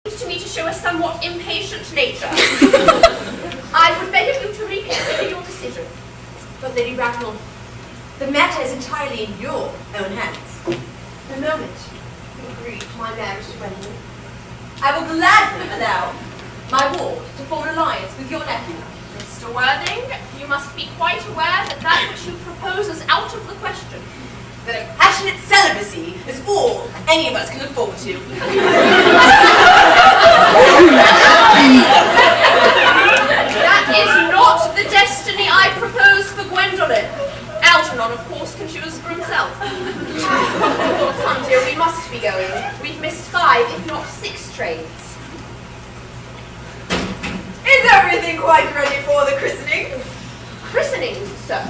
to me to show a somewhat impatient nature. I would beg of you to reconsider your decision. But Lady Bracknell, the matter is entirely in your own hands. The moment you agree to my marriage to Gwendolyn, I will gladly allow my ward to form an alliance with your nephew. Mr. Worthing, you must be quite aware that that which you propose is out of the question. That a passionate celibacy is all any of us can look forward to. That is not the destiny I propose for Gwendolyn. Algernon, of course, can choose for himself. Come, dear, we must be going. We've missed 5, if not 6 trains. Is everything quite ready for the christenings? Christenings, sir?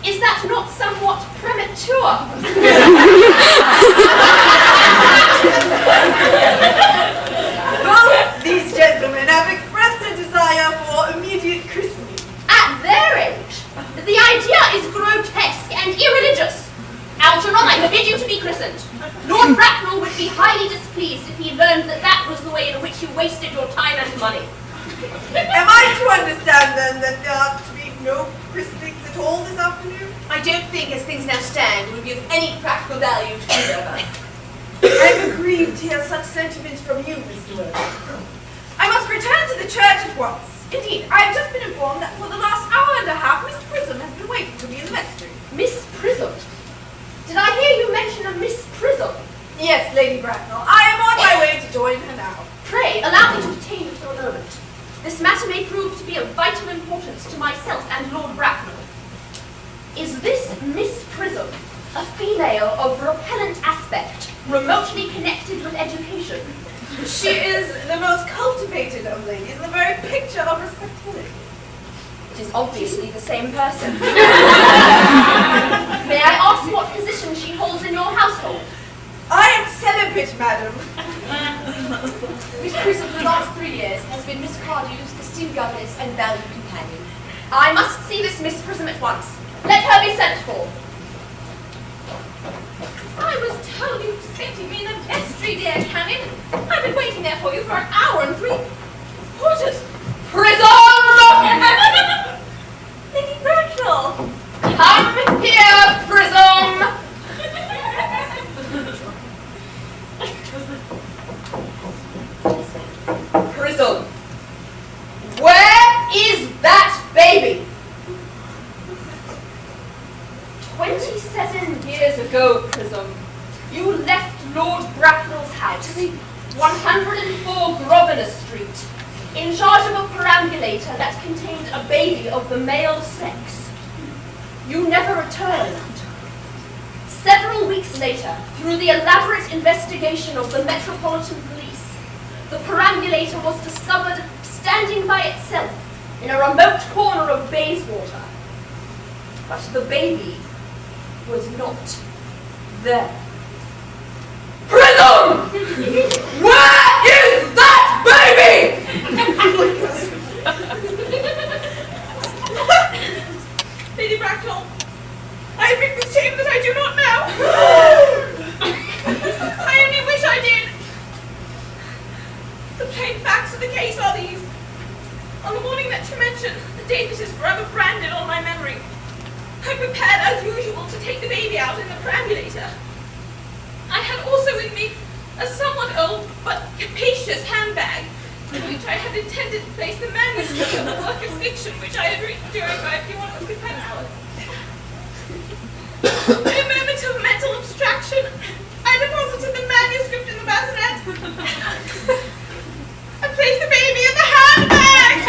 Is that not somewhat premature? Both these gentlemen have expressed a desire for immediate christening. At their age, the idea is grotesque and irreligious. Algernon, I forbid you to be christened. Lord Bracknell would be highly displeased if he learned that that was the way in which you wasted your time and money. Am I to understand then that there are to be no christenings at all this afternoon? I don't think, as things now stand, it would be of any practical value to either of us. I'm aggrieved to hear such sentiments from you, Mr. Worthing. I must return to the church at once. Indeed, I have just been informed that for the last hour and a half, Miss Prism has been waiting for me in the vestry. Miss Prism? Did I hear you mention a Miss Prism? Yes, Lady Bracknell. I am on my way to join her now. Pray, allow me to detain you for a moment. This matter may prove to be of vital importance to myself and Lord Bracknell. Is this Miss Prism a female of repellent aspect, remotely connected with education? She is the most cultivated of ladies, the very picture of respectability. It is obviously the same person. May I ask what position she holds in your household? I am celibate, madam. Miss Prism, for the last 3 years, has been Miss Cardew's esteemed governess and valued companion. I must see this Miss Prism at once. Let her be sent for. I was told you expected me in the vestry, dear Canon. I've been waiting there for you for an hour and 3 quarters. Prism! Lady Bracknell! Come here, Prism! Prism, where is that baby? 27 years ago, Prism, you left Lord Bracknell's house, 104 Grosvenor Street, in charge of a perambulator that contained a baby of the male sex. You never returned. Several weeks later, through the elaborate investigation of the Metropolitan Police, the perambulator was discovered standing by itself in a remote corner of Bayswater. But the baby was not there. Prism! Where is that baby? Lady Bracknell, I admit with shame that I do not know. I only wish I did. The plain facts of the case are these. On the morning that you mentioned, the date that is forever branded on my memory, I prepared as usual to take the baby out in the perambulator. I had also with me a somewhat old but capacious handbag, in which I had intended to place the manuscript of the work of fiction which I had written during my few unoccupied hours. In a moment of mental abstraction, I deposited the manuscript in the bassinet and placed the baby in the handbag!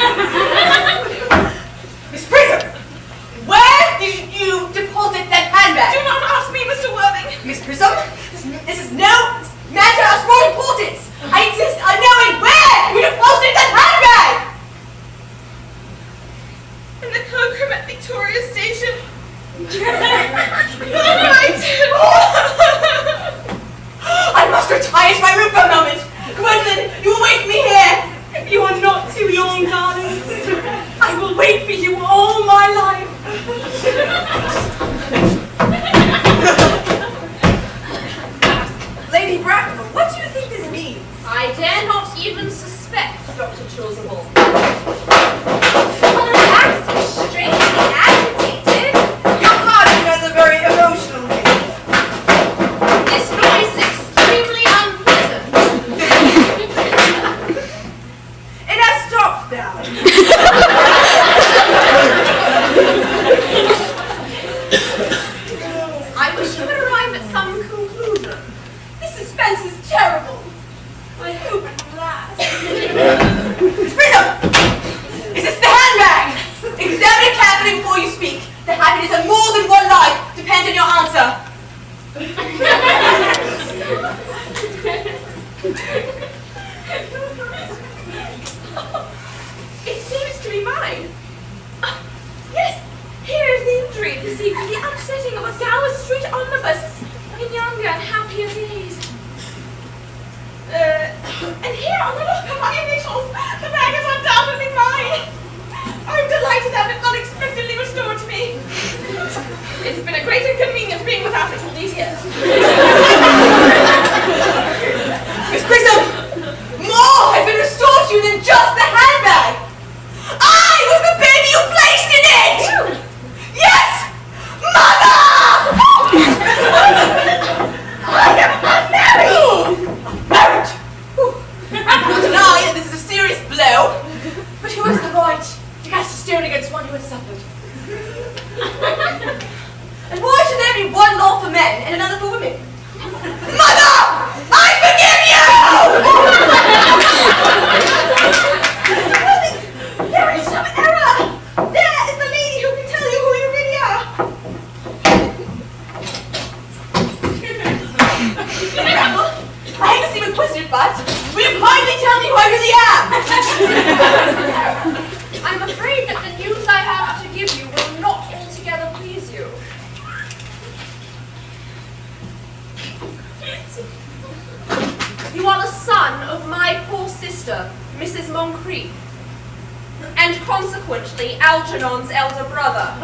Miss Prism, where did you deposit that handbag? Do not ask me, Mr. Worthing! Miss Prism, this is no matter of small importance. I insist on knowing where you deposited that handbag! In the cloakroom at Victoria Station. All right. I must retire to my room for a moment. Gwendolyn, you will wait for me here. If you are not too young, darling, I will wait for you all my life. Lady Bracknell, what do you think this means? I dare not even ass. Prism! Is this the handbag? Examine it carefully before you speak. The happiness of more than one life depends on your answer. It seems to be mine. Yes, here is the injury this evening, the upsetting of a Gower Street omnibus in younger and happier days. And here on the lock are my initials. The bag is undoubtedly mine. I'm delighted to have it unexpectedly restored to me. It has been a great inconvenience being without it all these years. Miss Prism, more has been restored to you than just the handbag. I was the baby you placed in it! Yes! Mother! I am unmarried! Married! I will not deny that this is a serious blow, but who has the right to cast a stone against one who has suffered? And why should there be one law for men and another for women? Mother! I forgive you! There is some error! There is the lady who can tell you who you really are! I hate to seem inquisitive, but will you kindly tell me who I really am? I'm afraid that the news I have to give you will not altogether please you. You are the son of my poor sister, Mrs. Moncrief, and consequently Algernon's elder brother.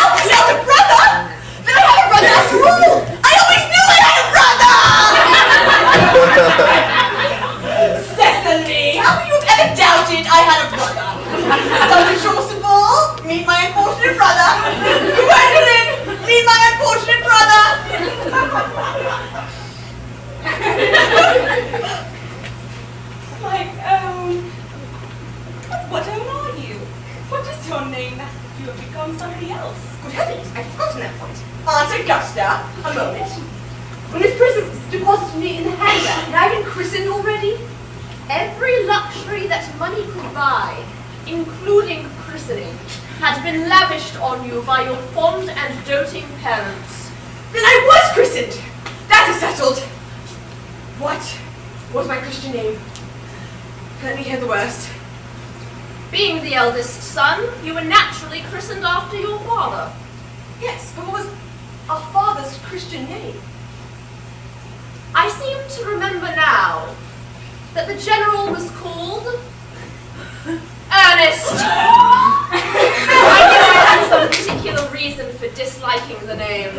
Alger's elder brother? Then I have a brother after all! I always knew I had a brother! Cecily, how could you have ever doubted I had a brother? Dr. Chaucerval, meet my unfortunate brother. Gwendolyn, meet my unfortunate brother. My own. What own are you? What is your name now that you have become somebody else? Good heavens, I've forgotten that point. Aunt Augusta, a moment. When this Prism deposited me in the handbag, and I've been christened already? Every luxury that money could buy, including christening, had been lavished on you by your fond and doting parents. Then I was christened! That is settled! What was my Christian name? Let me hear the worst. Being the eldest son, you were naturally christened after your father. Yes, but what was our father's Christian name? I seem to remember now that the general was called Earnest. I knew I had some particular reason for disliking the name.